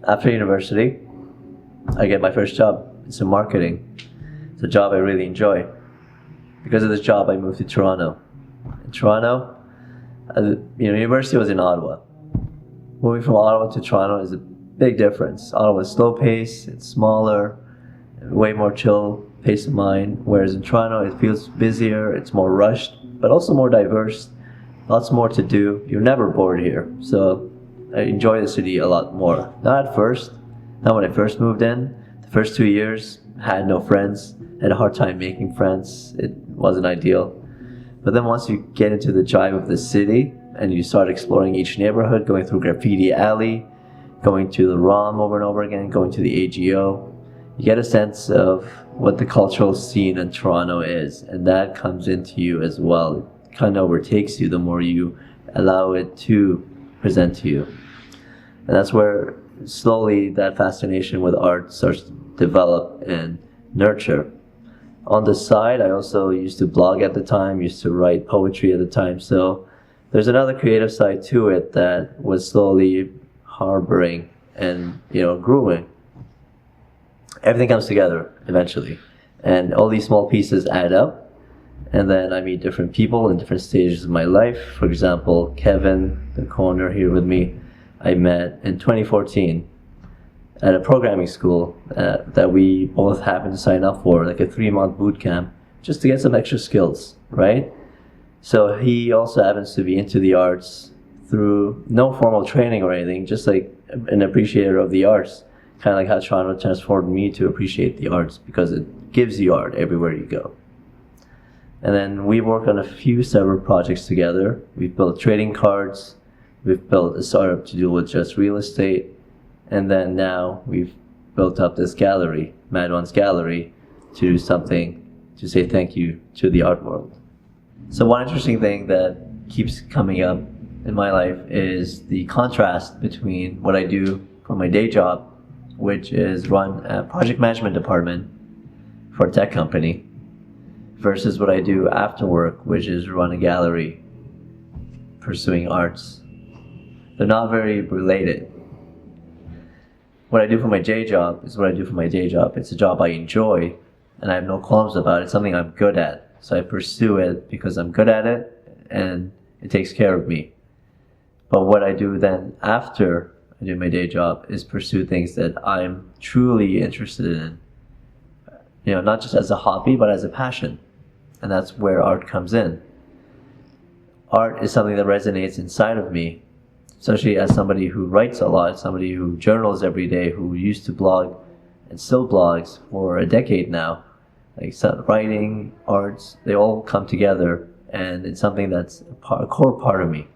After university, I get my first job. It's in marketing. It's a job I really enjoy. Because of this job, I moved to Toronto. In Toronto, university was in Ottawa. Moving from Ottawa to Toronto is a big difference. Ottawa is slow pace, it's smaller, way more chill pace of mind. Whereas in Toronto, it feels busier, it's more rushed, but also more diverse. Lots more to do. You're never bored here. So I enjoy the city a lot more. Not at first. Not when I first moved in. The first 2 years, had no friends. Had a hard time making friends. It wasn't ideal. But then once you get into the drive of the city and you start exploring each neighborhood, going through Graffiti Alley, going to the ROM over and over again, going to the AGO, you get a sense of what the cultural scene in Toronto is. And that comes into you as well. It kind of overtakes you the more you allow it to present to you. And that's where slowly that fascination with art starts to develop and nurture. On the side, I also used to blog at the time, used to write poetry at the time. So there's another creative side to it that was slowly harboring and, growing. Everything comes together eventually. And all these small pieces add up. And then I meet different people in different stages of my life. For example, Kevin, the co-owner here with me, I met in 2014 at a programming school that we both happened to sign up for, like a 3-month boot camp, just to get some extra skills, right? So he also happens to be into the arts through no formal training or anything, just like an appreciator of the arts, kind of like how Toronto transformed me to appreciate the arts because it gives you art everywhere you go. And then we worked on a few several projects together. We've built trading cards, we've built a startup to deal with just real estate, and then now we've built up this gallery, Mad One's Gallery, to do something to say thank you to the art world. So one interesting thing that keeps coming up in my life is the contrast between what I do for my day job, which is run a project management department for a tech company, versus what I do after work, which is run a gallery pursuing arts. They're not very related. What I do for my day job is what I do for my day job. It's a job I enjoy, and I have no qualms about it. It's something I'm good at. So I pursue it because I'm good at it, and it takes care of me. But what I do then after I do my day job is pursue things that I'm truly interested in. Not just as a hobby, but as a passion. And that's where art comes in. Art is something that resonates inside of me, especially as somebody who writes a lot, somebody who journals every day, who used to blog and still blogs for a decade now. Like writing, arts, they all come together, and it's something that's a core part of me.